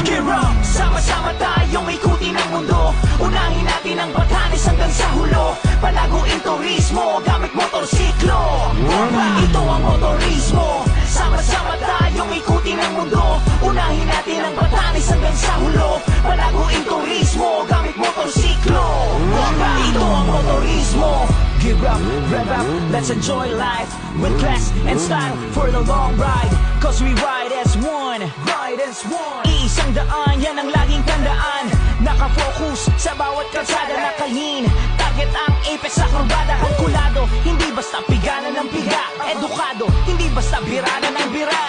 Gear up! Sama-sama tayong ikutin ang mundo. Unahin natin ang Batanes hanggang sa hulo. Palaguin turismo gamit motorsiklo. Ito ang motorismo. Sama-sama tayong ikutin ang mundo. Unahin natin ang Batanes hanggang sa hulo. Palaguin turismo gamit motorsiklo. Ito ang motorismo. Gear up, rev up, let's enjoy life with class and style for the long ride. Cause we ride as one. Ride as one. Iisang daan, yan ang laging tandaan. Nakafocus sa bawat kalsada na kahin. Target ang apex sa kurbada, kalkulado. Hindi basta pigana ng piga, edukado. Hindi basta birada ng bira.